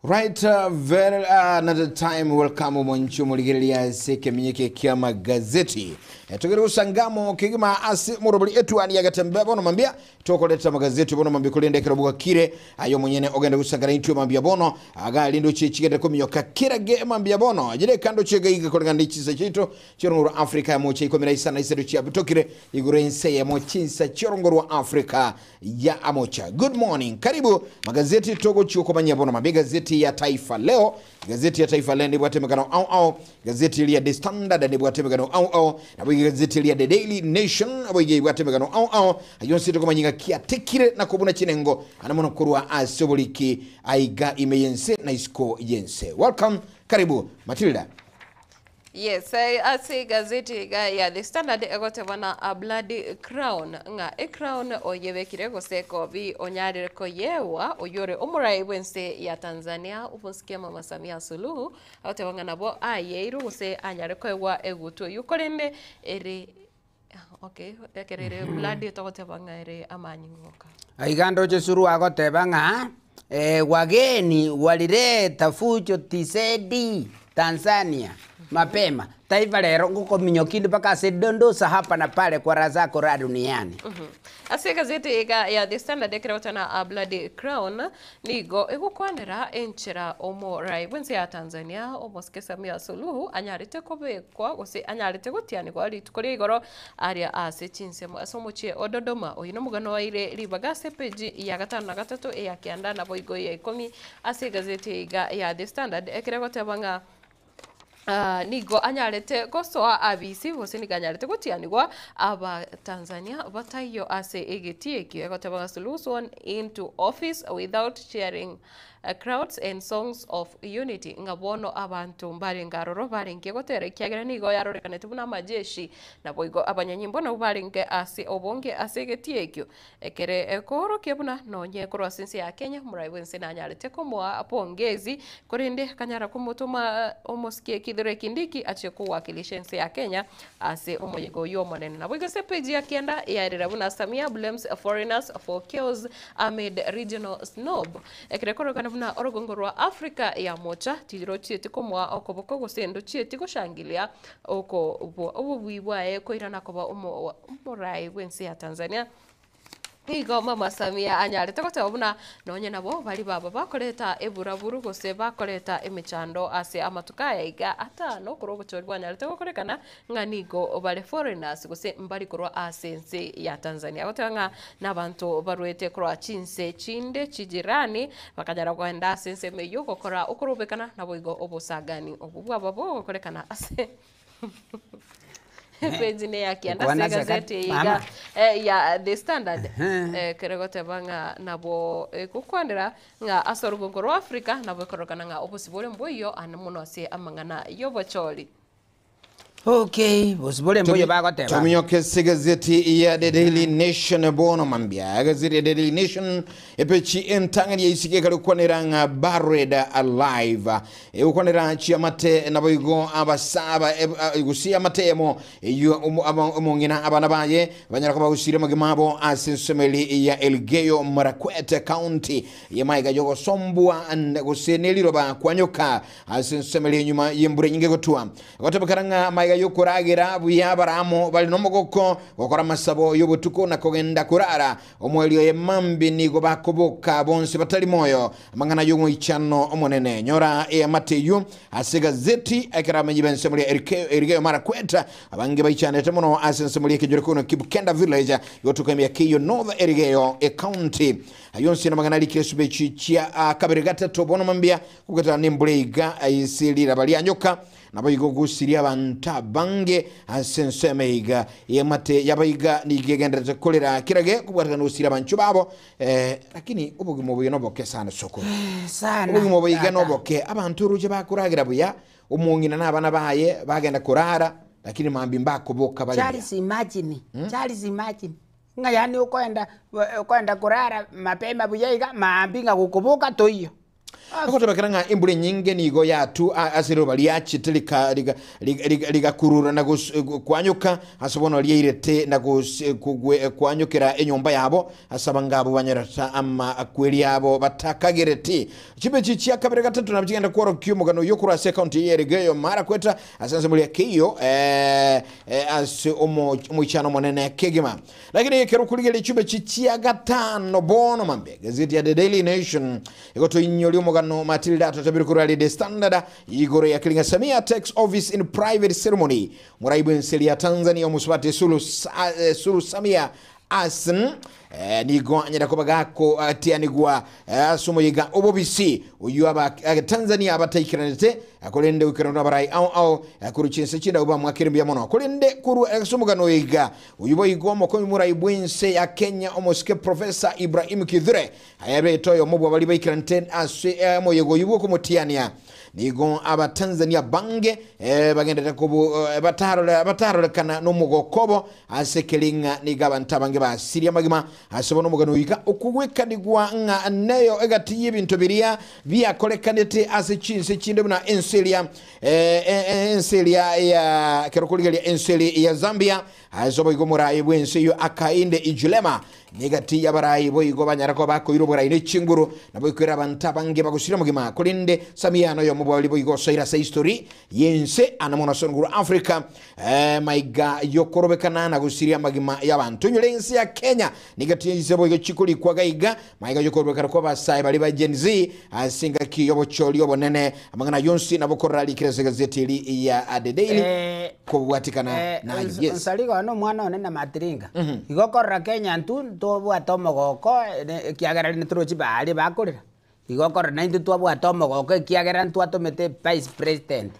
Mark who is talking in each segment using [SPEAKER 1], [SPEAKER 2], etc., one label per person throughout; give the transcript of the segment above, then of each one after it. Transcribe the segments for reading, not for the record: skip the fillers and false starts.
[SPEAKER 1] Right, very another time welcome mwanchu muligiria seke minyeke kia magazeti. Tugere usangamo kigima asi murobuli etu ani yagatembe bono mambia tokoleta magazeti bono mambia kulende kirabuga kire ayo mwenyene ogende usangara intu mambia bono aga lindo chichigende kumyoka kirage mambia bono jire kando chega iga kolengandi chisa chito chirongoro Afrika moche ikomira isana isedu chia butokire igure inse ya mochinsa chirongoro Afrika ya amocha. Good morning, karibu magazeti togo chuko manya bono mambia gazeti ya Taifa Leo. Gazeti ya Taifa Leo ndibu atemegano au gazeti ya The Standard ndibu atemegano au na gazeti ya The Daily Nation ndibu atemegano au ayonsi toko manyinga kia tekire na kubuna chinengo anamono kurua asoboliki aiga imeyense na isko yense. Welcome, karibu Matilda.
[SPEAKER 2] Yes, I say gazeti ya The Standard egote wana a bloody crown nga a crown oyewe kirego seko vi onyari ko yewa oyore umurai wense ya Tanzania uposikia Mama Samia Suluhu agote wanga nabo ayeiru use anyari ko ewa egutu yukorende ere okay ekerere bloody togote wanga ere amanyingoka
[SPEAKER 3] aigando chesuru agote banga wageni walileta fujo tisedi Tanzania mapema taifa lero nguko minyokindi paka sedondosa hapa na pale kwa razako ra duniani.
[SPEAKER 2] Ase gazeti ya The Standard ekirotana a bloody crown nigo egukwanira enchera omorai wense ya Tanzania omoske Samia Suluhu anyarite kobekwa gose anyarite gutiani kwa litukori igoro aria ase chinsemo asomochie ododoma oyino mugano waire libagase page ya gatano na gatatu ya kianda na boigo ya 10 ase gazeti ya The Standard ekirotana banga nigo anyarete gosoa abisi bose niganyarete gutianigwa aba Tanzania batayo ase egetieki egotaba solution into office without sharing crowds and songs of unity ngabono abantu mbari ngaroro baringe gotere kiagera nigo yarorekanete buna majeshi na boigo abanyanyimbo na baringe ase obonge ase egetiekyo ekere ekoro kebuna nonye korwa sense ya Kenya murai wense na anyarete komwa apongezi korinde kanyara kumutuma omoskie kidore kindiki ache kuwakilisha nchi ya Kenya ase umuyego yo monene na boigo se page ya kienda ya Rabuna Samia blames foreigners for chaos amid regional snob ekirekoro kana buna orogongo rwa Afrika ya mocha tidiro chieti komwa okoboko gosendo chieti goshangilia oko obuwiwae koirana koba umurai wense ya Tanzania Igo Mama Samia anyarete gote obuna nonye nabo bali baba bakoreta eburaburu gose bakoreta emechando ase amatuka yaiga ata no kurogo chorwa anyarete gokorekana nganigo bale foreigners gose mbali korwa asense ya Tanzania gote nga nabantu barwete korwa chinse chinde chijirani bakajara kwenda asense meyo gokora okorobekana nabo igo obosagani obubwa babo gokorekana ase page ya kianda gazeti ya The Standard keregote banga nabo kukwandira nga asorugo ro Afrika nabo korokana nga obusibore mboyo anamuno ase amangana yobocholi
[SPEAKER 3] Okay, bosibole mboyo bagoteba.
[SPEAKER 1] Tuminyoke gazeti ya The Daily Nation bono mambia. Gazeti ya The Daily Nation epechi entangani ya isike kalukwaniranga Buried Alive. Ukwanira chiamate naboigo abasaba igusia matemo yu umongina abanabaye banyara kwa usire magimabo asensemeli ya Elgeyo Marakwet County ya maiga yogo sombwa guseneliro ba kwanyoka asensemeli nyuma yembure nyinge gotua. Gotabakaranga maiga yokuragira buya baramo bali nomogoko gokora masabo yobutuko na kogenda kurara omwelio yemambi ni gobakoboka bonse batali moyo mangana yongo ichano omonene nyora e Mateyu asegazeti akaramenyi bensemuli Elgeyo Marakwet abange baichane temono asensemuli kejorekono Kibukenda village yotukambia kiyo North Elgeyo County ayonsi na magana likesube chia kabere gatatu bono mambia kugata nimbuleiga ayisirira bali anyoka nabayigo gusiria abanta bange asensemeiga yemate yabayiga nigegendera kolera kirage kubwatana no banchu babo lakini ubugimo buye noboke sana soko
[SPEAKER 3] Sana.
[SPEAKER 1] ubugimo buye noboke abantu ruje bakuragira buya umungina nabana baye bagenda kurara lakini mambi mbako boka bali
[SPEAKER 3] Charles imagine. Charles imagine. Ngayani ukoenda kurara mapema buyaiga maambinga kukubuka toyo.
[SPEAKER 1] Akoto bakaranga imbure nyinge nigo yatu asiro bali yachitilika liga kurura na kwanyuka asobono liyirete na kwanyukira enyomba yabo asabangabo banyarata ama akweli yabo batakagereti chibe chichi akabere gatatu nabigenda kworo kyumugano yokura county Elgeyo Marakwet asanze muri kiyo as omuchano monene kegima lakini kero kuligele chibe chichi gatano bono mambe gazeti ya The Daily Nation ikoto inyoli no Matilda tatabirukura The Standard igoro ya Kilinga Samia takes office in private ceremony muraibu nseli ya Tanzania musubate Sulu Samia Asen nigo anyada kubagako atianigwa sumoyiga obobisi uyu aba Tanzania abataikiranete akolende ukirana barai au kuruchinse chinda uba mwakirimbya mono akolende kuru sumugano yiga uyubo igomo ko muraibu nse ya Kenya omoske Professor Ibrahim Kidhure ayabe toyo mobwa bali baikirante ase moyego yubo ko mutiania nigo aba Tanzania bange bagenda ko bataro kana no mugokobo asekelinga nigaba ntabange ba Syria magima asobono mugano yiga okugweka digwa nga neyo egati yibintu biria bya kolekanete asechinse chinde na enselia ya kerokuligelia enseli ya Zambia azobo igomura ibwense yo akainde ijulema negati yabarai boyigo banyarako bako irobora ine chinguru naboyikira bantabange bagusira mugima kolinde Samia yo mubali boyigo saira sa history yense anamona songuru Africa maiga yokorobekana na gusiria magima yabantu nyulense ya Kenya negati yisebo yo chikuli kwa gaiga maiga yokorobekana kwa basai bali ba Gen Z asinga kiyobo choli obonene amangana yonsi nabokorali kireze gazeti ya The Daily kubwatikana na yes
[SPEAKER 3] nsaligo no mwana onena matiringa igokora Kenya ntu tobu atomo goko kiagera ni trochi bali bakorera igokora na ntu tobu atomo goko kiagera ntu atomete vice president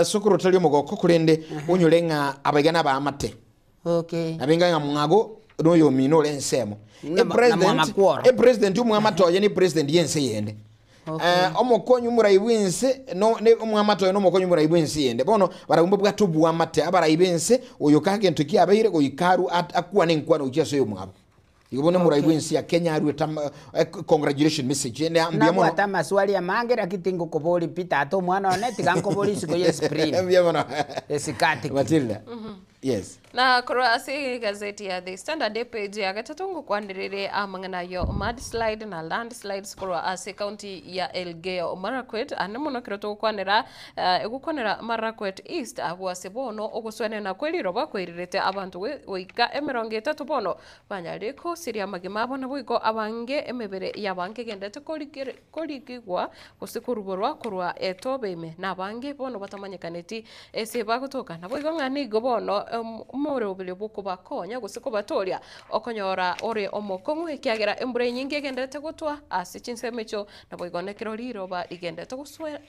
[SPEAKER 1] sukuru tali mogoko kulende unyulenga abagana ba amate
[SPEAKER 3] okay
[SPEAKER 1] abinga ngago no yo mino lensemo president umwamatoye ni president yense yende omokonyu murayibwense no ne omwamatoye no mokonyu murayibwense yende bono baragumba bwatubu amate abarayibwense oyo kagento kiabahire go ikaru akuwa nenkwano uchaso yo mwabo igobone murayibwense ya Kenya aru congratulation message ne ambia mono
[SPEAKER 3] ata maswali ya mangera kitingo koboli pita ato mwana oneti kankoboli siko yespring
[SPEAKER 1] ambia mono
[SPEAKER 3] esikati
[SPEAKER 1] Matilda yes
[SPEAKER 2] na kurasi gazeti ya The Standard page ya gatatungu kwandirire amangana yo mudslide na landslides kurasi county ya Elgeyo Marakwet anamuno kiroto kwanira egukwanira Marakwet East abwase bono oguswene na kweli roba kwirirete abantu oika 30 bono banyariko siria magima bono bwiko abange emebere yabange gendete koligigwa kusikuruborwa kurwa etobeme na bange bono batamanyekaneti ese bagutoka nabo igongani gobono omorobire bokobakonya gose kobatoria okonyora ore omokong'u ekiagera embura enyinge egendete gotwa ase chinsemo echo nabo igonekero riroba rigendete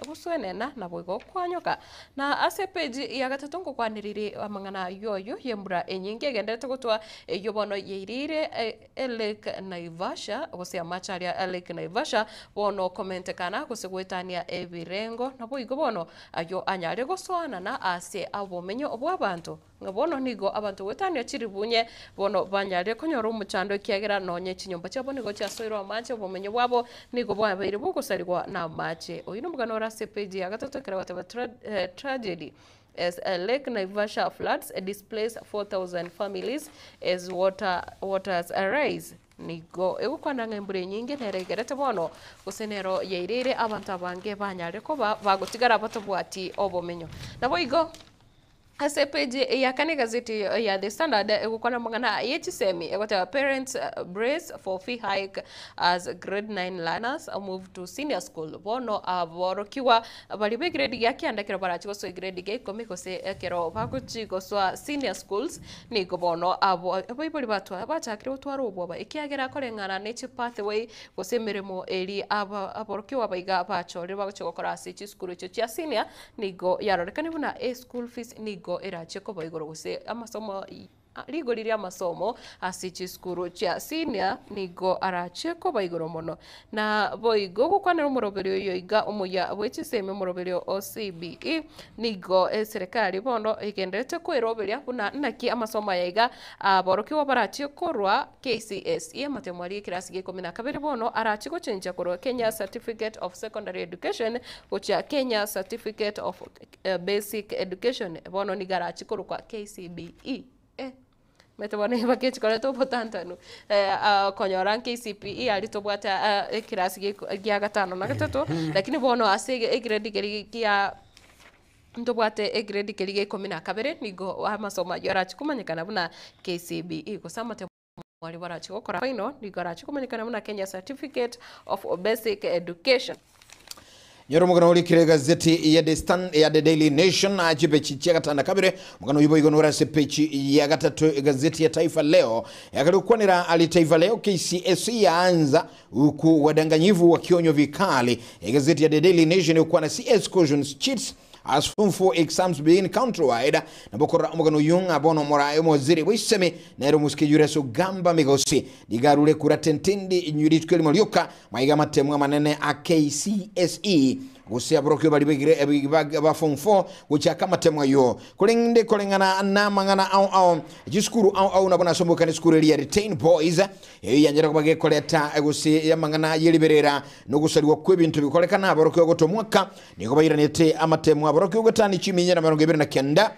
[SPEAKER 2] goswenena nabo igokwanyoka na ase page ya gatatu ngokwanirire amang'ana yoyo yembura enyinge egendete gotwa eyo bono yeirire Lake Naivasha gose amacharia Lake Naivasha bono komentekana gose gwetania ebirengo nabo igo bono ayo anyare goswanana ase abomenyo obw'abantu bono nigo abantu gwetania chiribunye bono banyare konyora omochando ekiagera nonye chinyomba chiabo nigo chiasoirwa amache obomenyo bwabo nigo bwabeire bogosarigwa na amache oino mugano ase page ya gatatu ekera bateba tragedy as Lake Naivasha floods displace 4,000 families as waters arise nigo egukwananga embure nyingi neregerete bono gusenero yeirire abantu abange banyare koba bagotigara batobwati obomenyo nabo igo ase page ya kane gazeti ya The Standard egukwana mangana yechisemi egota parents brace for fee hike as grade 9 learners move to senior school bono aborokiwa bali be grade ya kiandakiro barachiko so grade ge komiko se ekero bakuchiko so senior schools niko bono abo bali batwa bachakire utwaro obwa ikiagera korengana nature pathway gose mirimo eri aborokiwa baiga bachore baguchiko ase chiskuru cyo chia senior nigo yarorekane buna school fees nigo eracheko baigoro gose amasomo rigoriria amasomo ase chiskuru chia senior nigo aracheko baigoro mono na boigo gukwanira omoroberio yo iga omuya bwechiseme omoroberio OCBE nigo serikali bono igendete kwiroberia buna naki amasomo yaiga aborokiwa barachekorwa KCSE matemwari kirasi gikomina kabere bono arachiko chenja korwa Kenya Certificate of Secondary Education gocha Kenya Certificate of Basic Education bono nigarachiko kwa KCBE metabone bakechi kore to potantanu konyora KCPE alitobwata kirasi gya gatano na gatatu lakini bono ase grade gya ntobwate grade gya 12 nigo amasomo yarachikumanyikana buna KCBE kusama wali barachikokora final nigo arachikumanyikana buna Kenya Certificate of Basic Education.
[SPEAKER 1] Nyoro mugano uli kire gazeti ya The Daily Nation ajibe chichia gatanda kabire mugano yubo igonora sepechi ya gatatu gazeti ya Taifa Leo yakalikuwanira ali Taifa Leo KCSE yaanza huku wadanganyivu wakionyo vikali gazeti ya The Daily Nation yukuwa na CS Cautions cheats as Form 4 exams being countrywide na bokora mugano yung abono mora emoziri wiseme na ero muskijure so gamba migosi digarule kuratentindi inyuritweli molioka maiga matemwa manene a KCSE gusia brokyo bali begire ba Form 4 gucha kama temwa yo kulinde kolengana na mangana au jiskuru au nabona sombo kan skuru ya retain boys yanjira kubage koleta gusi ya mangana yeliberera no gusaliwa kwebintu bikolekana abarokyo gotomwaka niko bayiranete amatemwa abarokyo gotani chiminya na 29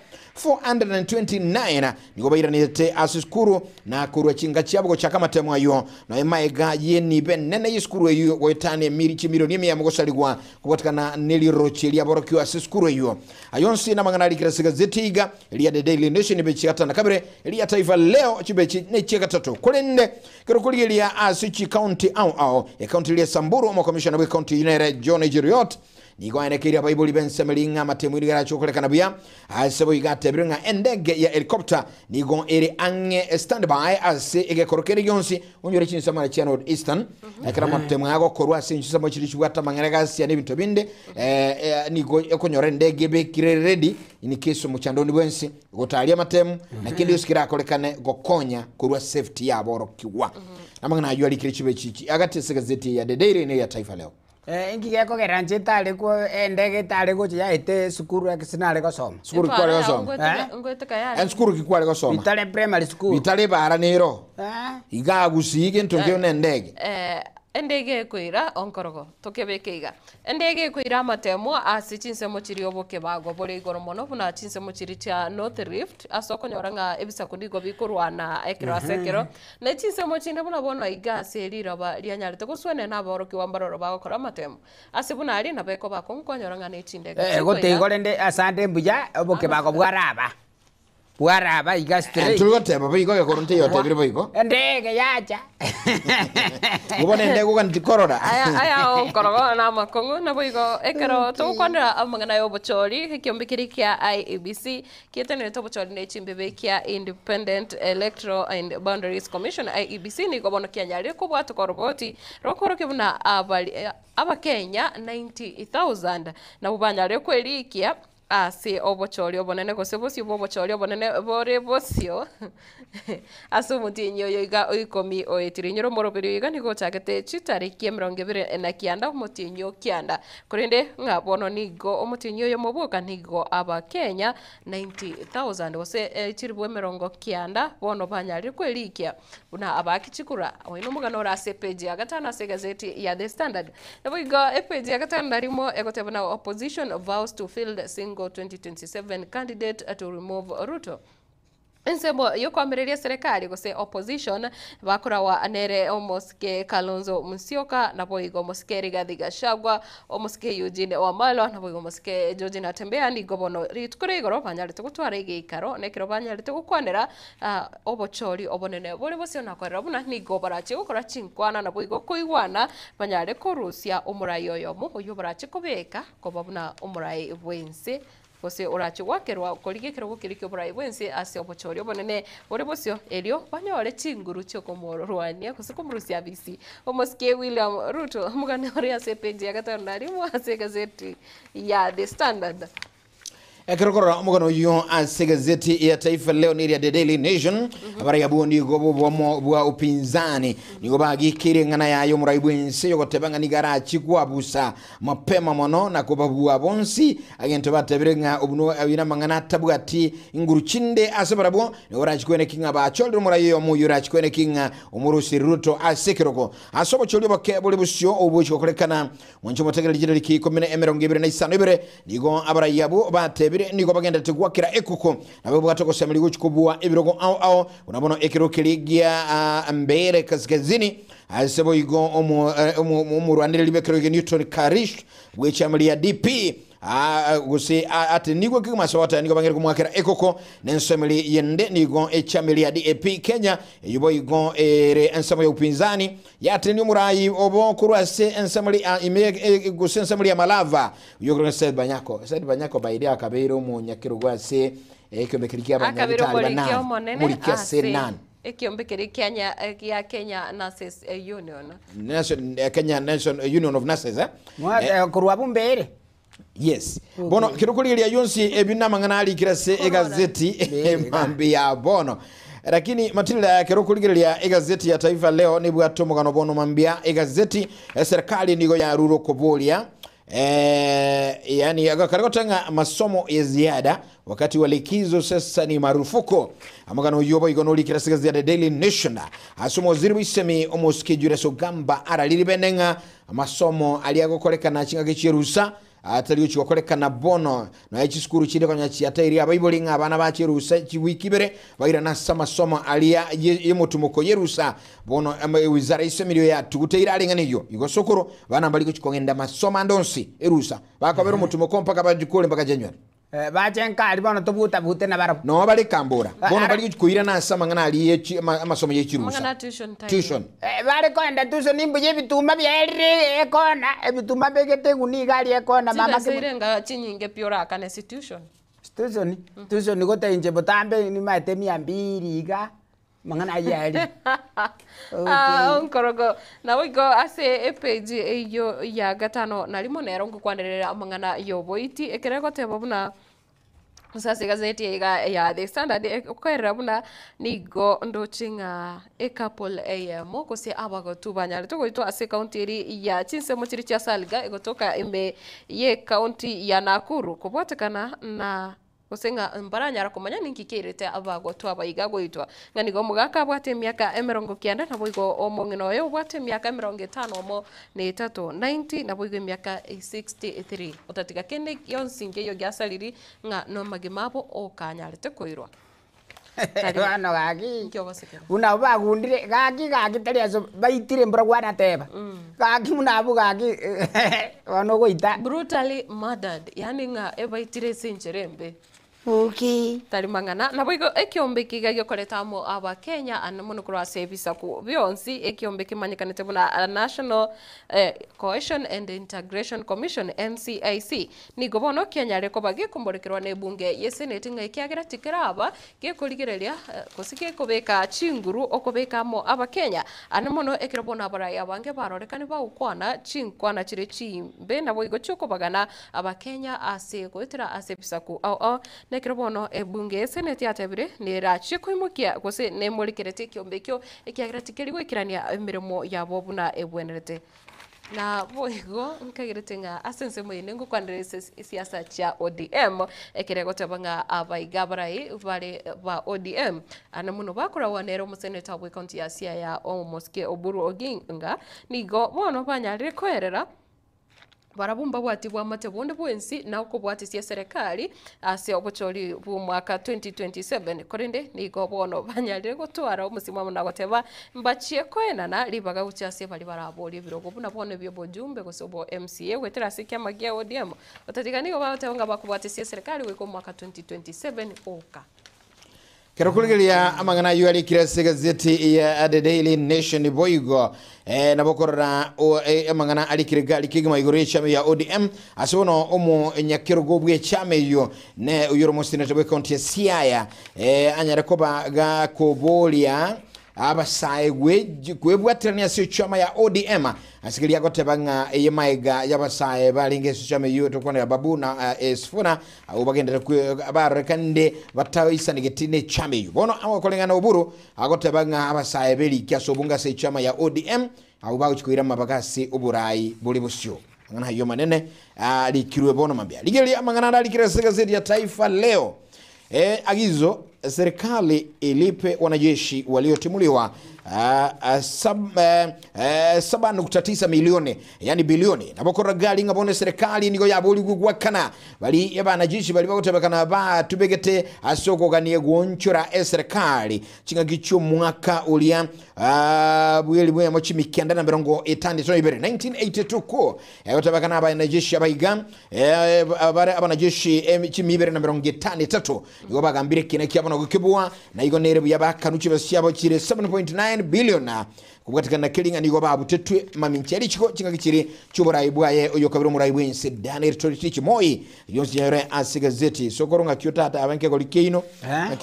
[SPEAKER 1] 429 niko bayiranete asiskuru na kurwa chinga cyabo chaka matemwa yo no emaega yeni benene yiskuru yo wetane miri chimilioni 100 mugosaligwa kubatakana neli rocheli aborokyo asiskuru yo ayonsi na mangana likira gazeti ya The Daily Nation bechiata na kabere ya Taifa Leo chibechi ne cheka tatu kolende kirokuli ya Asichi County au county ya Samburu mo commissioner we county unere John Jeriot nigo anekiria Bible bensemelinga matemwiri gara chokolekana bia asebo igate bringa endege ya helicopter nigo eri ange standby ase ege korokeri yonsi onyore chinsa mara cha North Eastern ekara matemwa yago korwa sinchisa mo chirishwata mangeragasi ya nebintu binde nigo ekonyore ndege be kire ready in case mu chandoni bwensi gotalia matemu na kindi usikira kolekane gokonya korwa safety ya borokiwa namangana ayo alikire chibechi agate segazeti ya The Daily ne ya Taifa Leo
[SPEAKER 3] ingi geko geranje tale ko endege tale ko ya ete sukuru ya kisinale ko soma
[SPEAKER 1] sukuru kwa leo soma
[SPEAKER 2] ngweteka yari
[SPEAKER 1] sukuru kikwale ko soma
[SPEAKER 3] bitale primary school
[SPEAKER 1] bitale bara nero igagusige ntonge ndege
[SPEAKER 2] endege kwira onkorogo tokebekeiga endege kwira matemo asichinse mochiri oboke bago bore igoro mono buna chinse mochiri cha North Rift asoko nyoranga ebisa kundigo bikurwana ekiro asekero na chinse mochinde buna bono iga serira ba lianyarite guswene na boroki wambaroro bago kora matemo asibuna ali na beko bako nkonyoranga ne chinde
[SPEAKER 3] gote igorende asande mbuja oboke bago bwaraba Bwara baiga straight.
[SPEAKER 1] Tulgoteba baigo ya koronte yote bire baigo.
[SPEAKER 3] Ndege yacha.
[SPEAKER 1] Mubone ndege kan tikorora.
[SPEAKER 2] Aya onkorogo na makongo na baigo ekero tukwandira amangana yo bochori kiombikiri kia IEBC kietene to bochori ne chimbebe kia Independent Electoral and Boundaries Commission IEBC ni gobono kia nyari kubwa tukorogoti rokoro kibuna aba Kenya 90,000 na bubanyare kwelikia ase obochori obonene gose bosio bobochori obonene bore bosio ase omutinyo yoiga oikomi oetirinyoro morobiri yoiga nigo chagete chitariki 29 omutinyo kianda kurinde ngabono nigo omutinyo yo mobuka nigo aba Kenya 90,000 gose chiribwe 90 bono banyari kwelikia una abakichikura oino mugano rase page agatana se gazeti ya The Standard nabo iga page agatana rimo egotebana opposition vows to field single 2027 candidate to remove Ruto. Nsemo yokwambiriria serikali gose opposition bakora wa anere omoske Kalonzo Musyoka na boigo moske Rigathi Gachagua omoske Eugene Wamalwa na boigo moske George Natembeya ni gobono ritukure igoro banyarite gutwara igikaro nekiro banyarite gukwanira obochori obonene bori bosio nakorera buna ni gobarache gukora chinkwana na boigo kuigwana banyare kurusia umurai oyomo oyo barache kubeka kobabuna umurai bwense gose orache wakerwa korigekero gukirikyo burai bwense ase obochori obonene ore bosio elio banyore chinguru cyo komororwania gose komurusia bisi omoske William Ruto mugane ore ase page ya gatano narimo ase gazeti ya The Standard.
[SPEAKER 1] Ekirokora mugano yo ase gazeti ya Taifa Leo ni ya The Daily Nation abara yabundi gobo bwa upinzani nigo bagikire ngana yayo muraibu ense yogotebanga ni garachi kwabusa mapema mono na kubabua bonsi agento batebirenga obuno abina mangana tabugati inguruchinde asebarabo ni orachi kwene kinga ba choldo murayo mu yurachi kwene kinga umurusi Ruto asekiroko asobo choldo bakebole busyo obucho kolekana mwancho motegere jideli ki 10:25 nigo abara yabu bate niko bagenda tegwakira ekuko nabo bwatoko semeli guchikubua ibirogo ao unabona ekiro kiligia mbere kaskazini asebo igo omu Rwanda libekero Newton Karish bwechamali ya DP gusi ati nigo kimasawata nigo bangere kumwakira ekoko nensomeli yende nigo echameli ya DAP Kenya yubo igo ere ensamo ya upinzani yati ni murai obo kurwase ensameli ime gusi ensameli ya Malava yogro Said Banyako baidi akabero mu nyakiro gwase ekyombekirikia abanyalitali mulikia senan
[SPEAKER 2] ekyombekeri Kenya Nurses Union
[SPEAKER 1] Kenya National Union of Nurses
[SPEAKER 3] kurwa bumbere.
[SPEAKER 1] Yes. Okay. Bono kirukuli ya yonsi ebina manganali kirase egazeti mambi ya bono. Lakini matilda ya kirukuli ya egazeti ya Taifa Leo ni bwato mugano bono mambia egazeti serikali nigo ya Ruro Kobolia. Yani akarikotanga masomo ya ziada wakati wa likizo sasa ni marufuko amagano yobo igonoli kirasiga ziada Daily Nation asomo ziri bisemi omoske jureso gamba araliri benenga masomo aliyagokoleka na chinga kichirusa ataliyo chikokoleka na bono na echiskuru chide kwa nyachi atairi abayiboli nga abana bachirusa chiwikibere bagira na sama soma aliya yemutumoko yerusa bono wizara isemiriyo ya tuguteira alinga niyo igosokoro bana mbali kuchikongenda masoma ndonsi erusa bakabero mutumoko mpaka bajikole mpaka January
[SPEAKER 3] bachenkali bono tobuta bute na baro
[SPEAKER 1] no bali kambura bono bali kuira na sama ngana ali amasomo yechirusa
[SPEAKER 2] mangana tuition
[SPEAKER 3] bali kwenda tuition nimbuye bituma byeri ekona ebituma begete gunigali ekona
[SPEAKER 2] mama sirenga chinyinge piora kana institution tuition
[SPEAKER 3] gote inje botambe ni mate 200 iga mangana yali
[SPEAKER 2] onkorogo na wigo ase page eyo ya gatano nalimo nero ngukwanderera mangana yoboiti ekerego tebona sasa gazeti ya The Standard okwera buna nigo ndochinga couple AM kose abago tubanyale tugoitwa ase county eri ya chinse mochiri cha Salga egotoka embe ye county ya Nakuru kubotekana na kusenga mbaranyara kumanya ninkikirete abago twabayiga goitwa ngani go mugaka bwate myaka 90 na boigo omongino yo bwate myaka 50 omo ne 390 na boigo myaka 63 otatika kende yonsinge yo gasaliri nga no magimabo okanyarete koirwa
[SPEAKER 3] Ano gaki una bagundire gaki tari aso baitire mbura gwana teba gaki munabu gaki wano goita
[SPEAKER 2] brutally murdered yani nga ebaitire sencherembe
[SPEAKER 3] Okay.
[SPEAKER 2] tari mang'ana na boigo ekiombe kigagia koretamo aba Kenya anamuno kura sevisa ku bionsi ekiombe kimanyikanite buna National Cohesion and Integration Commission NCIC ni gobono Kenya reko bagi kumborekerwa ne bunge ye senate ngaikiagira tikiraba gekurigereria kusike kubeka chinguru okubeka mo aba Kenya anamuno ekirobona baraya abange barorekani ba ukwana chinkwana chire chimbe na boigo chukubagana aba Kenya ase gwetira ase bisaku au nekirbono ebunge senate yatebire nirachi kwimukia gose nemurikirete kiombe kyo ekiagira tikeri gwikirania emirimo yabo buna ebwenerete na boigo nkagirete nga asense moyene ngukwanire siasa cha ODM ekirego tabanga abaiga barai bale ba ODM anamuno bakora wanero museneta bwe county ya Siaya Omoske Oburu Oginga nigo bono banyarire koerera barabumba bwati bwa matebonde bwensi na uko bwati sia serikali ase obochori bu mwaka 2027 korinde nigo bono banyalire gutwara umusimamo na goteba mbachie kwenana libaga guchase bali barabori birogo buna bone byo bojumbe gosobo MCA wetera sikia magia ODM otatiganigo bateonga bakubwati sia serikali weko mwaka 2027 oka
[SPEAKER 1] Kerakuligelia amangana yuali kirase gazeti ya The Daily Nation boigo na bokorra amangana alikirigali kigima igore chame ya ODM asono omo nyakirugo bwe chame yo ne uyoro mosinete bwe county ya Siaya anyare koba ga kobolia abasaye gwebwatirania sio chama ya ODM asikilia gotebanga yemaiga yabasaye balinge sio chama yo tokwana ya babu na esfuna ubagenda abarekande batawisa negetine chama yo bono awakolengana oburu agotebanga abasaye beli kyasobunga se chama ya ODM abago chikwira mabagasi oburai buli busyo ngana hiyo manene likirwe bono mambia ligeli amangana alikira gazeti ya Taifa Leo agizo serikali ilipe wanajeshi waliotimuliwa 7.9 milioni yani bilioni nabokora gali ngabone serikali nigo yabuli gugwakana bali yabanajeshi bali bagotabakana ba tubegete asoko ganiye gonchora serikali chinga gicho mwaka ulia bweli bwe mochimi kianda na mirongo 1982 ko yagotabakana abanajeshi abayiga abanajeshi chimibere na mirongo 53 nigo bagambire kine kyabona gukibwa na igo nere yabakanuchi basyabo chire 7.9 billion kugatikana kilinga nigo babu tetwe mamincheri chiko chinga kichiri chuburayi bwaye oyo kabiro murayi bwense Daniel Toritichi Moi yonsi yare asigazeti sokoronga kyotata abanke kolikeino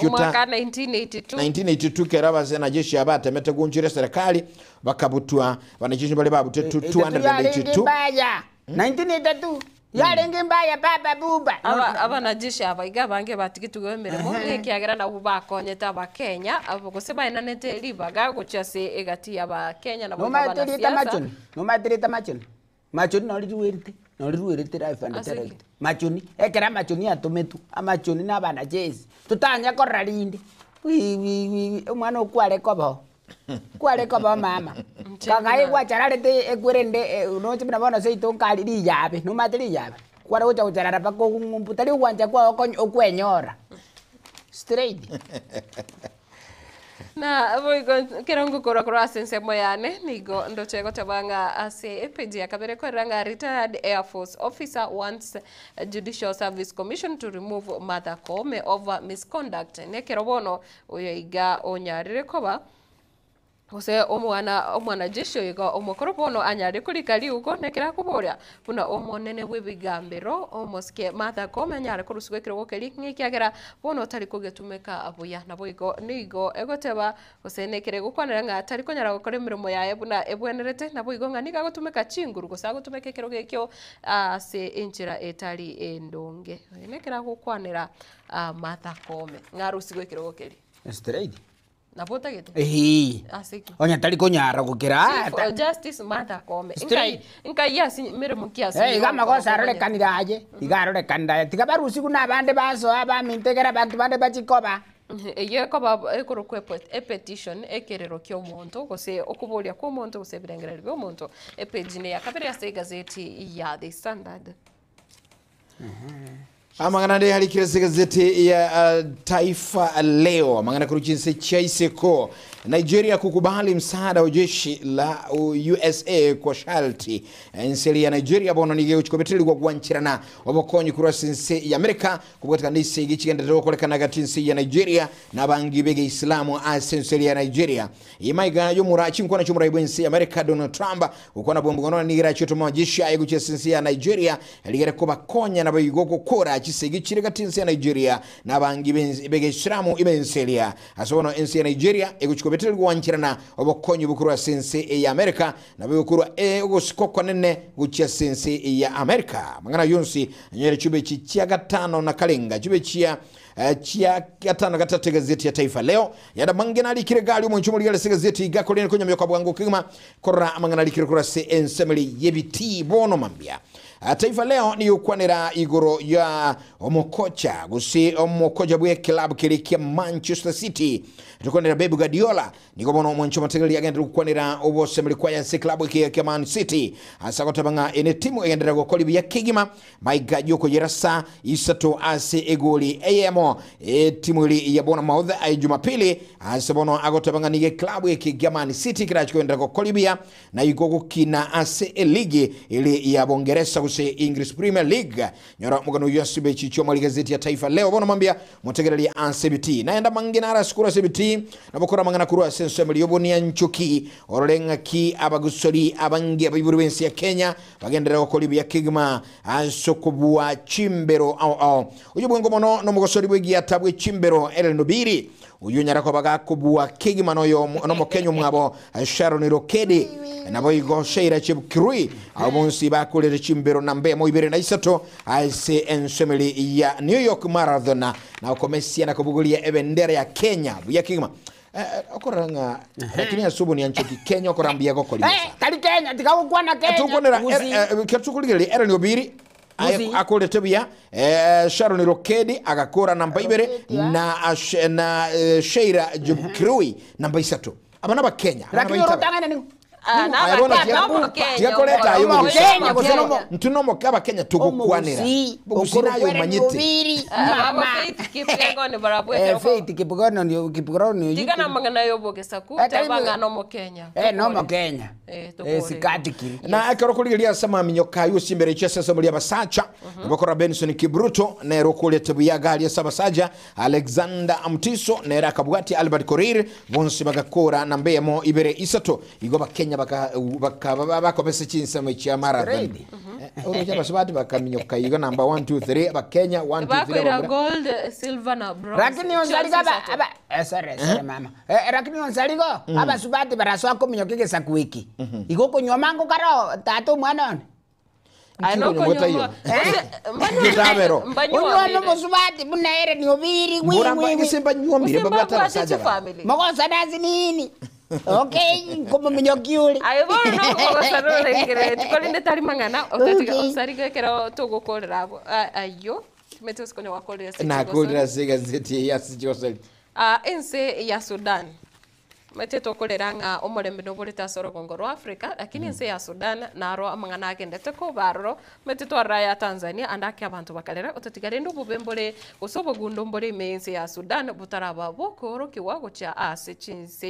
[SPEAKER 2] mwaka 1982
[SPEAKER 1] keraba zena jeshi abata mete gunjire serikali bakabutwa banajeshi bale babu tetu 282
[SPEAKER 3] 1982 yarenge mbaya baba buba
[SPEAKER 2] abanajeshi abaiga bange batigituwe mirimo ekiagera na ubakonyeta abakenya abogose nete libaga guchase egati abakenya na
[SPEAKER 3] bana siasa no matirita machoni no liruwerite life and direct machoni ekera machoni atumetu amachoni na bana jezi tutanya korralinde umwana okware kobo kware kobo mama kagai gwachararete ekwerende unoche bina bona seito nkali yabe no matiri yabe kware ucha bako ngumputari wanja kwa okwenyora straight
[SPEAKER 2] na boigo kerongo kora sense moyane nigo ndochego tabanga ase epeji yakabere kweranga retired Air Force officer wants Judicial Service Commission to remove Martha Koome over misconduct nekerobono oyo iga onyarire koba ose omwana jeshi yiga omokoropono anyari kurikali uko nekera kuboria buna omonene webigambero omoske Martha Koome anyari kuruswe kirwo keri ngikiagera bono tari kugetumeka abuya nabo igo nigo egoteba ose nekere gukwanira nga tari konyara gukora mirimo yae buna ebwenerete nabo igo ngani gagotumeka chinguru gosa gotumeka kiro gekyo ase injira etari endonge nekera gukwanira Martha Koome ngarusigwe kirwo keri
[SPEAKER 3] straight
[SPEAKER 2] Napota gitu.
[SPEAKER 3] Asiki. Onya tali konyara gukira.
[SPEAKER 2] Justice Martha Koome. Inkai yasi mere mukiasi.
[SPEAKER 3] Igama ko sarole kanira aje. Igarole kanda. Tikabarusi kuna bande baso aba mintegera bantu bande bachikoba.
[SPEAKER 2] Eye koba ekoro kwepot petition ekerero kyo monto gose okubolia ko monto gose birengerero byo monto epejine ya kabere ya gazeti ya The Standard.
[SPEAKER 1] Amangana de halikira gazeti ya Taifa Leo. Mangana kuruchinse chaiseko. Nigeria kukubali msaada wa jeshi la USA kwa sharti. Nseli ya Nigeria bono nige uchikobeteli kwa kuanchirana wabokonyi kurasi nse ya Amerika kubukatika nisi igichigenda kolekana gati nsi ya Nigeria na bangi bege Islamu nseli ya Nigeria. Imaiga yomura chinkwana chumura ibensi ya Amerika Donald Trump ukona bombogono nigira chotoma majeshi ayi guchese nsi ya Nigeria ligere kuba konya na bayigoko kora chisegichire gati nsi ya Nigeria na bangi bege Islamu ibenselia asobono nsi ya Nigeria beteli gwanchirana obokonyi bukuru sense ya Amerika na bukuru ugosikoko nene gucha sense ya Amerika mangana yonsi nyere chube chia gatano na kalenga chube chia gatano gatatu gazeti ya Taifa Leo yada mangena alikire gali umonchumu ligale gazeti gakolene kwenye myoka bwangu kigima kora mangana alikire kura ensemble yebiti bono mambia. Taifa Leo ni ukwanira igoro ya omokocha gusi omokocha bwe club kirikia Manchester City tukwanira Pep Guardiola niko bono mwancho mategali agenda ukwanira obose muri kwa ya club kirikia Man City asakota banga ene timu egendera gukolibi ya kigima maiga yoko yerasa isato ase egoli AMO timu ili ya bona maudha ay Jumapili asabono agota banga nige club kirikia Man City kirachikwenda gukolibi na igoko kina ase ligi ili ya Bongereza English Premier League nyora mugano yasibe chichoma gazeti ya Taifa Leo bono mambia mutegerali ya ANCBT naenda mangina ara skura CBT nabokora mangana kurwa sensemeli yoboni anchuki orolenga ki abagusori abangi abiburuwensi ya Kenya bagendera okolibi ya Kigma asokubwa chimbero au uyu bwengo mono no mugosori bwegi atabwe chimbero elenobiri uyu nyara ko bagakubwa Kigma noyo no mokenyo mwabo Sharon Rokedi nabo igo sheira chibkirui abonsi bakolere chimbero nambe mo ibere na isato aise ensemeli ya New York Marathon na komesia na kubugulia ebendera ya Kenya buya Kigma okoranga lakini asubu ni anchoki Kenya okorambia gokoli
[SPEAKER 3] tali Kenya tikakukwana Kenya
[SPEAKER 1] tukonera kertukuligeli era ni obiri akole tebia Sharon Rokedi agakora namba ibere na Sheira Jubkrui namba isato abana ba Kenya
[SPEAKER 3] lakini urotangana ni
[SPEAKER 1] tiakoleta ayo Kenya kusema mtunomo kaba Kenya tugukwanira busina ayo manyite
[SPEAKER 2] mama kipengo ni barabwe
[SPEAKER 3] Faith kipigono ni
[SPEAKER 2] tigana mangana yoboke sakuta bangano mo Kenya
[SPEAKER 3] no mo Kenya sikatiki
[SPEAKER 1] na akarokulilia sama minyoka yo simbere chesa somo ya basacha bakora Benson Kibruto na erokuleta buyagali ya sabasaja Alexander Amtiso na erakabwati Albert Korir bonsi bagakora na mbemo ibere isato igoba Kenya baka pesa chinsa mechi ya Marathon uruja basubati bakaminyoka igo number 1 2 3 ba Kenya 1 2 3
[SPEAKER 2] bakora gold silver na bronze
[SPEAKER 3] lakini onzaliga sorry mama lakini onzaliga abasubati baraswa ko minyokege sakwiki igo konyomango karo tato mwana
[SPEAKER 2] ano konyo
[SPEAKER 1] Kitamero
[SPEAKER 3] unywa musubati munaere ni obiri
[SPEAKER 1] muramba kisemba nyombire babata saja
[SPEAKER 3] mako sadazi nini okay como minyokiuli
[SPEAKER 2] ayo bono no ko sarore kire tikolinde tari mangana otatiga osariga kera tugukorera ayo metos konyo wakorera
[SPEAKER 1] na korera gazeti ya Sijosel
[SPEAKER 2] ense ya Sudan mateto koleranga omorembe no boleta soro gongoro Afrika lakini ense ya Sudan naro amangana agendete ko barro mateto araya Tanzania andake abantu bakalera otatigare ndo bubembole usobo gundo mbole mense ya Sudan butaraba bokoro kiwago cha ase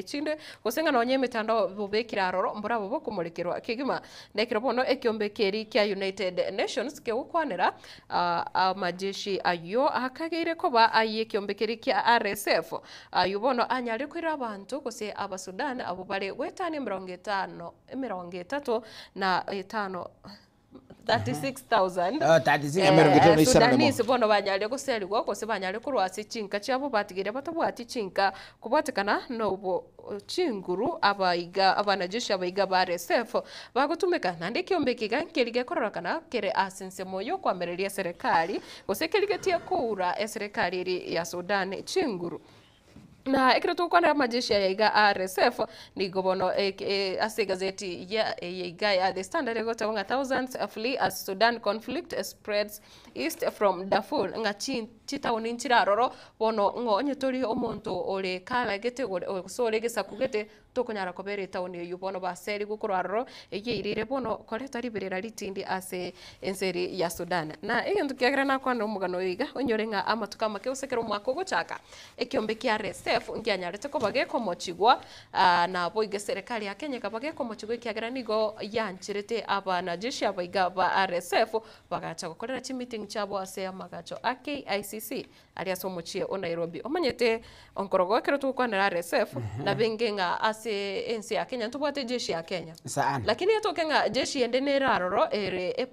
[SPEAKER 2] chinde kusenga nonye mitando bubekira roro mbora bobo kumurikirwa Kigima nekiro bono ekyombekeri kya United Nations ke ukwanera majeshi ayo akagire ko ba aye kyombekeri kya RSF ayubono anyale kwira abantu kose aba Sudan abo bale wetani 53 na 36,000 Sudanese bono banyale kuseli gwako se banyale kurwasi chinka cyabo batigire batabwati chinka kubatikana no chinguru abanajeshi abaiga ba RSF bagutumika nande kyombekega kelige kororokana kere asense moyo kwamereria serikali kusekeligetia kura serikali iri ya Sudan chinguru na ekretu kwa majeshi ya iga RSF ni gobono ase gazeti ya iga ya The Standard egota wanga thousands flee as Sudan conflict spreads east from Darfur nga chitaoni nchiraroro bono ngo nyetori omonto ole kala gete sore gesa kugete tukunyara kobere tauni yu bono baseri gukuraro egeirire bono koreta ribirira ritindi ase enseri ya Sudan na egentu kiagira na kwa nomugano iga onyorenga amatuka make usekero mwako guchaka ekiombe kia RSF ngianyarete kobage komochigwa na boige serikali ya Kenya kabage komochigwa kiagira nigo yanchirete abana jeshi abaiga ba RSF bagacha gukorera chi meeting chabo ase amagacho KICC aria somochie o Nairobi omanyete onkorogo kero tukwanera RSF na bengenga ase ensi ya Kenya tubate jeshi ya Kenya
[SPEAKER 3] Sana.
[SPEAKER 2] lakini atokenga jeshi ende neraroro ere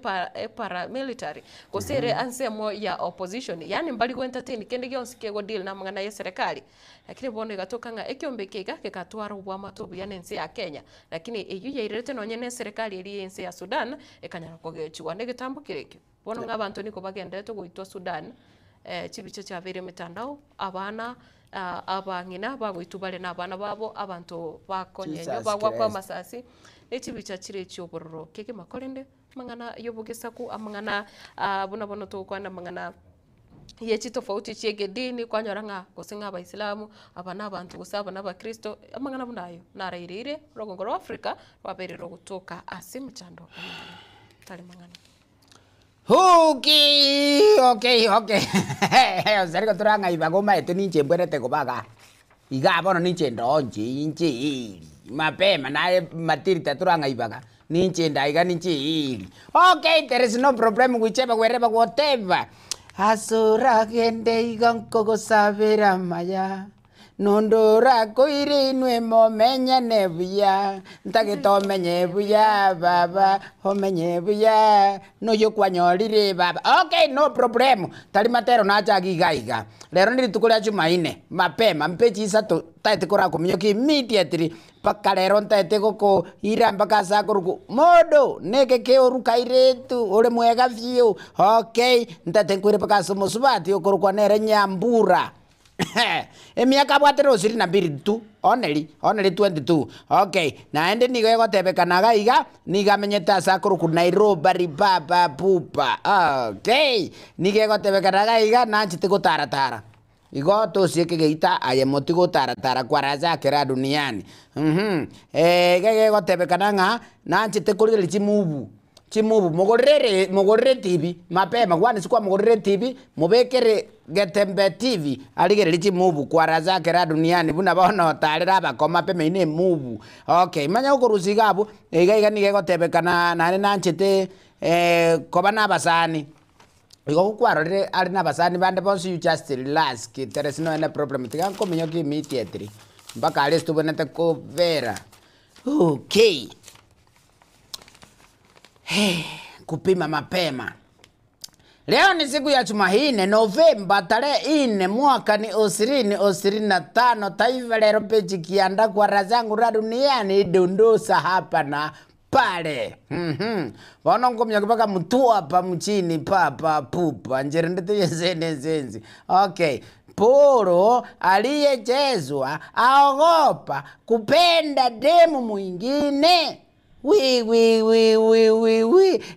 [SPEAKER 2] paramilitary kosere ansemo ya opposition yani mbali go entertain kende gyonske go deal na mangana ya serikali lakini bono igatokanga ekyombekega kekatwara ubwa matobu ya ensi ya Kenya lakini eyu yairete no nyene serikali eri ensi ya Sudan ekanyara kogechwa negetambo kireke bono ngabantu niko bagendete goitwa Sudan chibicho chavire mitandao abana abangina bagwitubale n'abana babo abantu bakonyenyo bagwa kwa masasi echibicha chire chyobororo keke makorende mangana yobogesaku amangana bono tukwana mangana yechi tofauti chege dini kwanyoranga gosinga abaislamu abana abantu gusaba n'abakristo amangana bunayo narairire rogongoro Africa rwaberero gutoka asimchando tali mangana
[SPEAKER 3] Okay. Osariko turanga ibagoma ete ninche mbwerete kubaga. Iga bono ninche ndonje inche mapema naye matirita turanga ibaga. Ninche ndaiga ninche ili. Okay, there is no problem whichever wherever whatever. Asura gende iganko gosabera maya. Nondora koirinwe momenya nebuya ntagito menye buya baba homenye buya no yo kwanyorire baba. Okay, no problem. Tali matero na jagi gaiga lero ndiri tukula Jumaine mapema mpechi isato taite kora kumyoki immediately paka lero ntaite goko ira mpaka sakuruku modo neke ke oruka iretu ore mwega fio. Okay, ntate nkwire paka somo subati okorukwa nere nyambura emiaka bwatero siri na mbiri tu only 22. Okay, naende nigo egotebekanaga iga niga menyeta sakuru ku Nairobi ribaba pupa. Okay, niga egotebekanaga iga nanchite gutaratara igo tosieke geita ayemoti gutaratara kwaraza kera duniani. Gege egotebekanaga nanchite kurigiri chimubu mogorere TV mapema kwani sikwa mogorere TV mubekere Getembe TV aligere chimubu kwaraza kera duniani buna bono tarira bakoma peme ine mubu. Okay, manya ukorusigabu iga nige gotebekana nane nanchite koba nabasani igo kwarore ari nabasani bande bonsi you just relax there is no any problem tiga komenyo ki immediately mpaka ali stubonete ko vera. Okay, kupima mapema. Leo ni siku ya Jumanne Novemba tarehe 4 mwaka ni 2025. Taifa leo pechi kianda kwa razangu ra duniani dondosa hapa na pale. Wanongo mnyakipaka mtu hapa mchini papa pupa njerendete yesene zenzi. Okay, Poro aliyechezwa aogopa kupenda demu mwingine.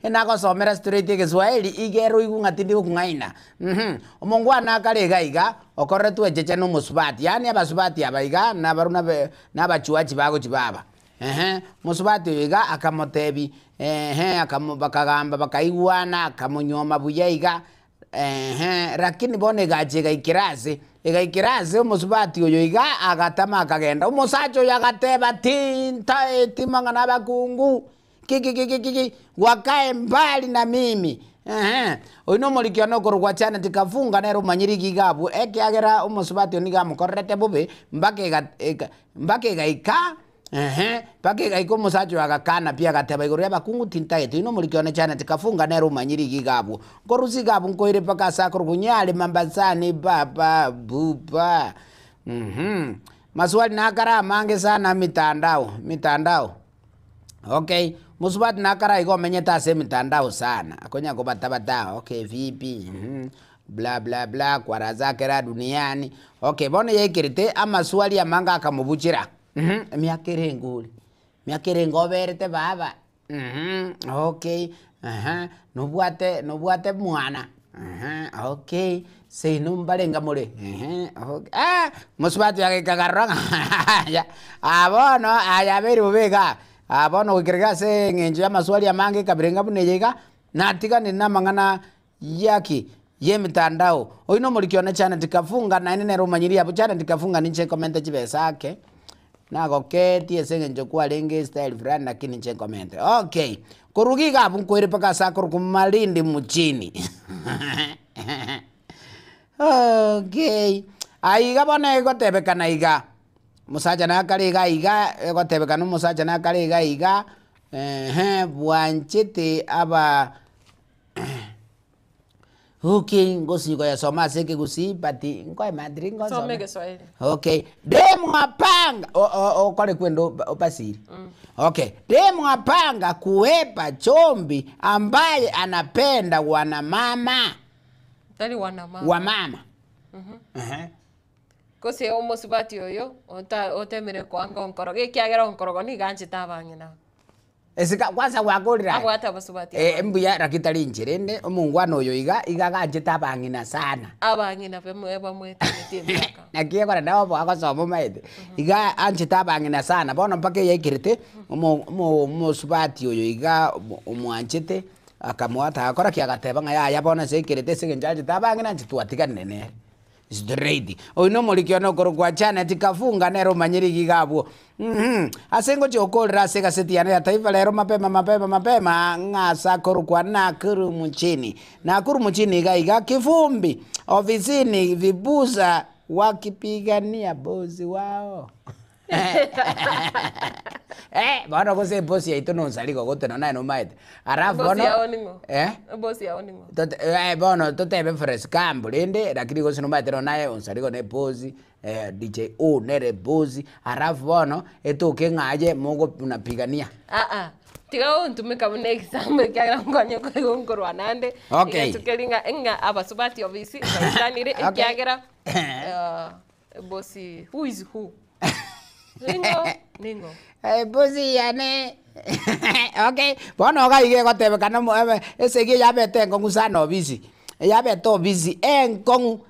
[SPEAKER 3] Enako somera straight Kiswahili igero igungatindi kungaina. Omongwana akalega iga okoretu echeche no musubati yani abasubati abaiga na baruna nabachuachi bago chibaba. Musubati iga akamotebi akamubakagamba bakaigwana akamonyoma buyaiga lakini bone gachega ikirase igaikirase umusubati oyo iga agatama akagenda umusacho yagateba tinta etimanga nabakungu kiki wakae mbali na mimi. Oino molikiano korwa chana tikafunga nero manyirigi gabu ekiagera umusubati oniga mukorrete bube mbake gaika pake gaiko musacho agakana pia gateba igoro yabakungu tinta eto ino mulikione chana tikafunga nero manyirigi gabu korusi gabu nkoire paka sakuru kunyale mambasani baba buba. Maswali nakara mange sana mitandao. Okay, musubati nakara igo menyeta se mitandao sana akonya kubatabata. Okay, vipi bla bla bla kwaraza kera duniani. Okay, bone yekirite amaswali amanga akamubuchira miakerengo berete baba. Okay, nobwate mwana Okay. Say numbalenga mule. Okay. Musubati yake kagaranga. Abono ayaberi ubega. Abono ukirega se ngenje maswali ya mange kabirenga bunejeka. Natika nina mangana yaki. Ye mitandao. Oino mulikiona chana tikafunga na nene romanyiri hapo chana tikafunga ninche komenta chibesake. Nago keti esenge njokwa lenge style fulani lakini nche komenta. Okay. Kurugiga hapo nkwere paka sakuru kumalindi mchini. Okay. Aiga bona ego tebekana iga. Musacha na kaliga iga ego tebekana musacha na kaliga iga. Bwanchete aba okay, ngosi kwa soma seke gusi pati ngoy madri ngoso.
[SPEAKER 2] Some Kiswahili.
[SPEAKER 3] Okay. Demu apanga kole kwendo opasiri. Okay. Demu apanga kuwepa chombi ambaye anapenda wanamama.
[SPEAKER 2] Tali wanamama.
[SPEAKER 3] Wamama.
[SPEAKER 2] Kosi omusubati oyo otemere kwanga onkoroge kiagera onkorogo ni ganchi tabangina.
[SPEAKER 3] Esika kwanza wakolira.
[SPEAKER 2] Abo hata basubati.
[SPEAKER 3] Mbuya rakitali nchirende omungwana oyo iga ganchi tabangina sana.
[SPEAKER 2] Abangina bamwete timaka.
[SPEAKER 3] Nakie kwa ndawo bwako somo maide. Iga anchi tabangina sana. Bono mpake yekirite omusubati oyo iga omwanchete akamwata akora kiagatebanga ya bona sekirite segenjaji tabangina nchitwatika nene. Straight. Oino mulikiono korokwa chana tikafunga nero manyiri gigabo. Asengo chokolra sega setiana ya taifa lero mapema ngasa korokwa na kuru mchini. Na kuru mchini iga kifumbi. Ofisini vibuza wakipigania bosi wao. Bwana kose bosi ya ito nonsaliko kote na nae no maite. Arafu
[SPEAKER 2] Bosi ya oningo. Bosi ya oningo.
[SPEAKER 3] Bono totebe fresh camp lende lakini kose no maite no nae onsaliko ne bosi DJ O nere bosi. Arafu bono eto kengaje mogo unapigania.
[SPEAKER 2] Tiga untumika mune exam kya ngwanyo ko ngorwa nande.
[SPEAKER 3] Okay.
[SPEAKER 2] Tukelinga enga abasubati obisi kaisanire ekyagera bosi who is who. Ningo.
[SPEAKER 3] Bosi yane. Okay. Bono gaige gotebe kana esege yabete ngusana obisi. Yabete obisi enkongu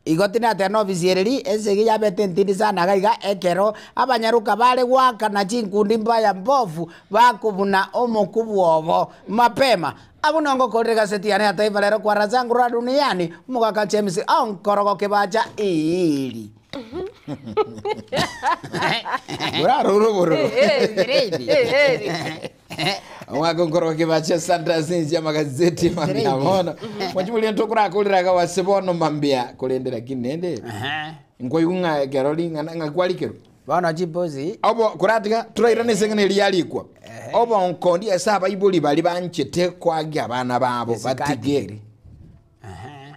[SPEAKER 3] igotina te no bisiereri esege yabete ntindi sana gaiga ekero abanyaruka bale gwaka na chinkundi mbaya mbovu bakubuna omokubu obo mapema abunongo korega setiane ya taifa lero kwa razangu ra duniani mugaka chemisi onkorogo kebacha iri.
[SPEAKER 1] Bro. Wakongoro kibacha santa zinzi ya magazeti mamiamono. Mwachimuli ntokura kulira ka wasibono mambia kulendera kinende. Ngoyunga geroli nga kwalikero.
[SPEAKER 3] Bana chipozi.
[SPEAKER 1] Obo kuratika turairane sengene liyalikwa. Obo onkondi esaba ibuli bali banchete kwagya abana babo batigeri.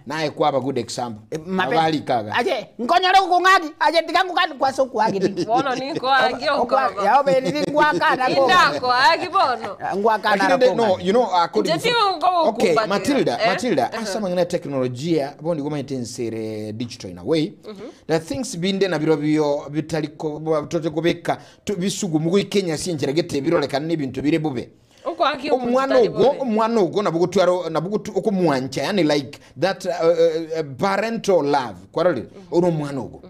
[SPEAKER 1] Nae kwaba good example. Mabali kaga.
[SPEAKER 3] Aje nkonyore kungadi aje tikangu kandi kwaso kwagi.
[SPEAKER 2] Bono niko agyo ko.
[SPEAKER 3] Ya obeli ngwaka na ko.
[SPEAKER 2] Ndako agi bono.
[SPEAKER 3] Ngwaka na ko.
[SPEAKER 1] No, you know according
[SPEAKER 2] to
[SPEAKER 1] okay, Matilda, asa mangana teknolojia bondi goma intensere digital in a way. The things binde na biro byo bitaliko tote kubeka bisugu mu Kenya sinjira gete biro leka n'ibintu bire bube. Umwana ugo nabugutu okumwancha yani like that parental love kwarali uru mwana ugo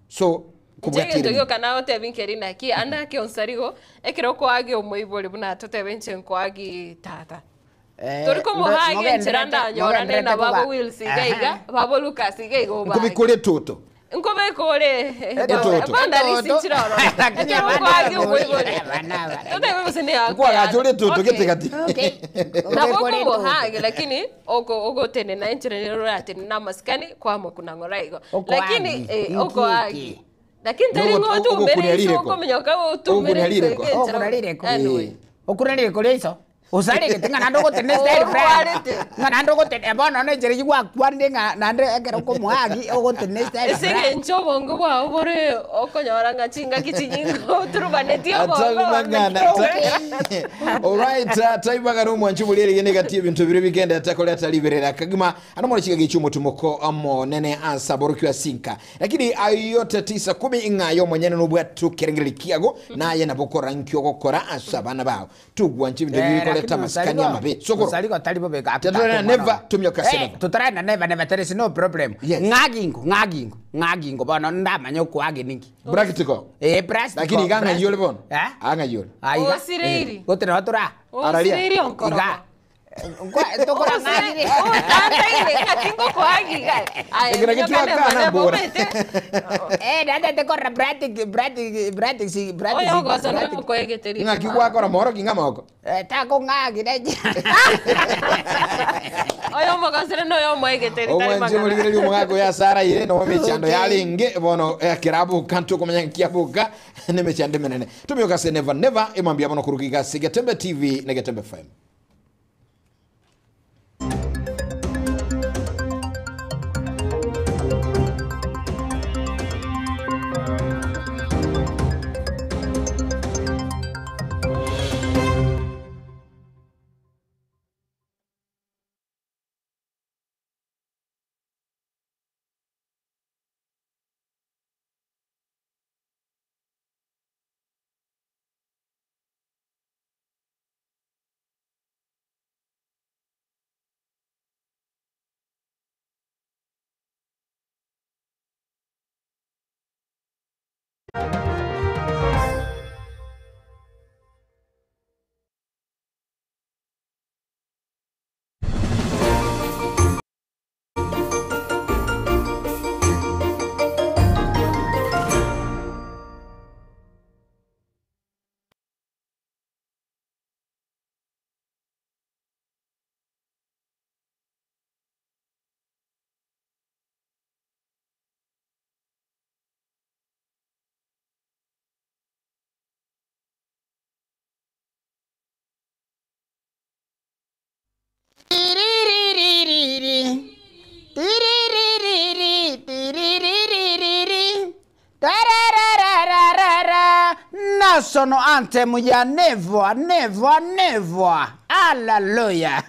[SPEAKER 1] so
[SPEAKER 2] kubwatira ndio kana ote binkeri naki andake onsarigo ekero ko age omoibole buna tote benche ko agi tata toriko muhage ncheranda nyorane na babo Will Sigaiga babo Lucas Sigaiga oba
[SPEAKER 1] kubikole toto
[SPEAKER 2] Nkobe kole bandari sinchiroro lakini kwagi omoibole tote bemsene
[SPEAKER 1] kwa gajole toto ketekati
[SPEAKER 2] nabo hage lakini ogo tene na ncherero ati na maskani kwa mukuna ngoraigo lakini ogo agi lakini taringo tu mbere soko menyoka tu mbere
[SPEAKER 3] okuralire ko leso usali ketinga nando tene style friend nando tene bono ne jeri kwa kwande nando ekero ko mwagi ogo tene style
[SPEAKER 2] sege nchobo ngo wa bore okonyora ngachinga kichinyingo turubanetio bo
[SPEAKER 1] alright taibaga no mwanchu bulere gene gati ebintu bire bigenda atakole ataliberera kagima anomora chiga gichumo tumoko amo nene ansa borokyo sinka lakini ayote 9-10 ingayo mwenyene no bwatu kerengelikiago naye nabokora nkyo gokora asabana bawo tugwanchi binde bikole kureta masikani amabe sokoro
[SPEAKER 3] saliko talibo be ka
[SPEAKER 1] tatana never tumyoka
[SPEAKER 3] never tutarana never there is no problem ngagingo bana ndamanyo kwage ningi
[SPEAKER 1] practical
[SPEAKER 3] practical
[SPEAKER 1] lakini ganga yole bona anga yole
[SPEAKER 2] o sireiri
[SPEAKER 3] gotre hotura
[SPEAKER 2] o sireiri onkoro
[SPEAKER 3] kwa tokora ngani
[SPEAKER 2] o tanta ile katingo kwagi gai
[SPEAKER 1] Ekira kitu akana bora
[SPEAKER 3] dada te korra practice
[SPEAKER 2] oyo gozo na ko egeteri
[SPEAKER 1] nga kiwa kora moro kinga moko
[SPEAKER 3] ta ko ngagi daje
[SPEAKER 2] oyo mogazire no yo mo egeteri tari
[SPEAKER 1] magana omo njimuri umwako ya Sara ile no mechando yalinge bono kirabu kanto komenya kiabuka ne mechande menene tumyoka se never imambia bono kurukika Segetembe TV na Getembe FM.
[SPEAKER 3] National anthem ya never. Hallelujah.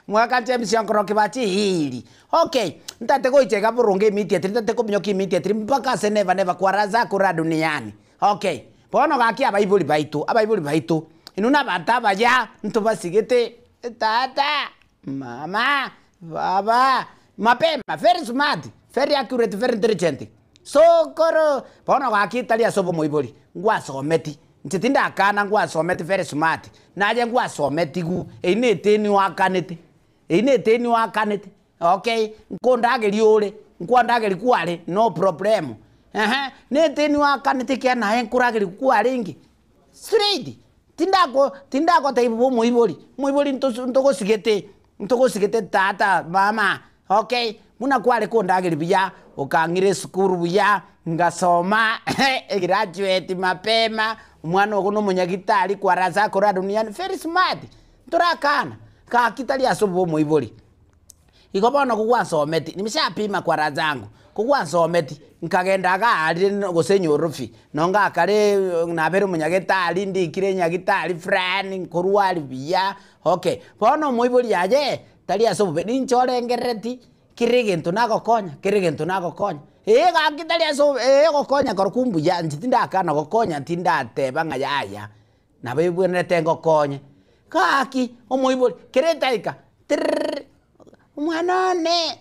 [SPEAKER 3] Mwaka James yankoro kibati hili. Okay, ntate ko icheka burunge immediately, ntate ko minyoki immediately mpaka se never kwa raza kura duniani. Okay. Bono gaki abaibuli baitu. Inuna bataba ya ntubasigete tata, mama, baba, mapema, very smart, very accurate, very intelligent. Sokoro, bono gaki talia sobo moiboli. Ngwa someti. Ntitinda akana ngwa someti very smart. Naje ngwa someti gu ine teni wakanete. Okay, nkondageli ole, nkwandageli kwale, no problem. Ne teni wakanete kia na enkurageli kwale ingi. Straight. Tindako taibu moiboli ntoko sigete tata mama. Okay, muna kwale kondageli biya ukangire skuru buya ngasoma graduate mapema mwana okono munyagitali kwa raza kora duniani very smart turakana ka kitali asobo moiboli ikobona kugwa someti nimeshapima kwa razangu kugwa someti nkagenda ali gosenyorofi nonga kare nabere munyagitali ndikire nyagitali frani nkoruwali biya. Okay, bono moiboli yaje tali asobo ninchore ngereti kirigento nagokonya gakitali aso gokonya korkumbu ya ntinda kana gokonya ntinda teba ngayaya nabebwenete ngokonye kaki omoiboli keretaika mwanone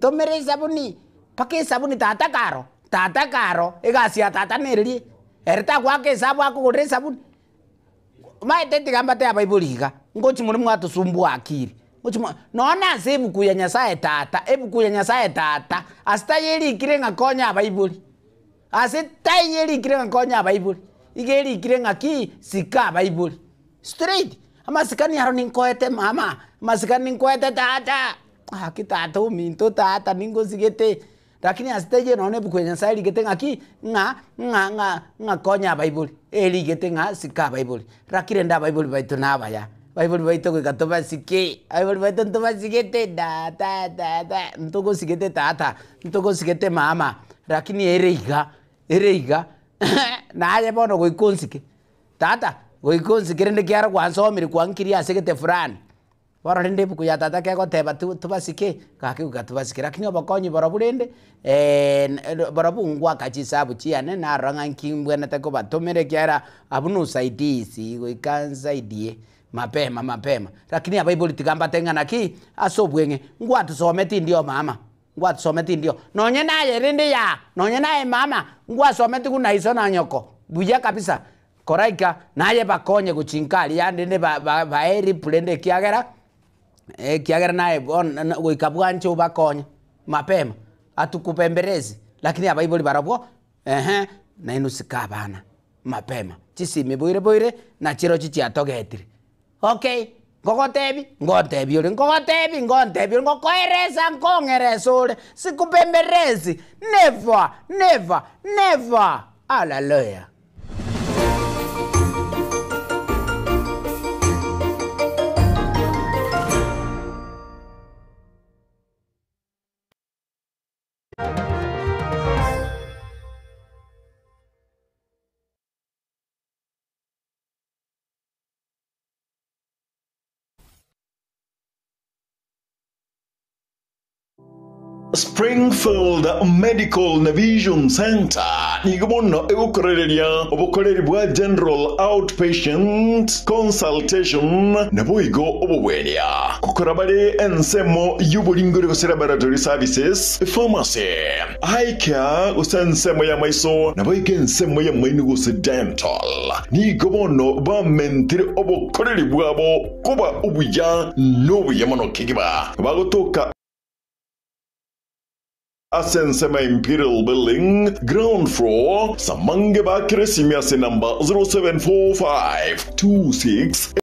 [SPEAKER 3] tomere sabuni pake sabuni tata karo egasia tata nerili erta kwake sabu akugore sabuni maitete gambate abaiboliga ngochi muri mwatu sumbu akiri nona sebuku ya Nyasaye tata astayeli kirenga konya abaibuli asitayeli kirenga konya abaibuli igeli kirenga ki sika abaibuli straight amasikani haro ninkoete mama masikani ninkoete tata kitata uminto tata ningo sigete lakini astaye none buku ya Nyasaye ligetenga ki nga konya abaibuli eli getenga sika abaibuli rakirenda abaibuli baitu nabaya Bible baito ko katoba sike Bible baito ntoba sigete da ntoko sigete tata ntoko sigete mama lakini ereiga na aje bono go ikonsike tata go ikonsike rende kiara kwa nsomiri kwa nkiri asegete fulani bororinde buku ya tata ke goteba tubasike kakiuga tubasike lakini obokonyi boroburinde borobungwa kachisabu chiane na ranga kimbwena tako batomere kyara abunu saidisi goikansaidie mapema lakini abaibuli tigamba tengana ki asobwenge ngwa tusometi ndio mama ngwa tusometi ndio nonye naye rinde ya nonye naye mama ngwa someti kuna iso na nyoko buya kabisa koraika naye bakonye guchinkali yande ne baeri pulende kiagera kiagera naye goikabwanche ubakonye mapema atukupemberezi lakini abaibuli barabwo na inusika bana mapema chisimi boire na chiro chichiatogetire okay ngotebi uri ngotebi ngokoereza nkongeresole sikupemberezi never hallelujah.
[SPEAKER 4] Springfield Medical Vision Center nigomono egukorereria obukoreri bwa general outpatient consultation naboigo obubweria kukorabare ensemo y'uburingori gose laboratory services pharmacy eye care usensemo ya maiso naboigo ensemo ya maini gose dental nigomono ba mentire obukoreri bwabo kuba ubuya n'obuyamano kigiba bagotoka Asensema Imperial Building, ground floor, Samange Bakre Simiase number 074526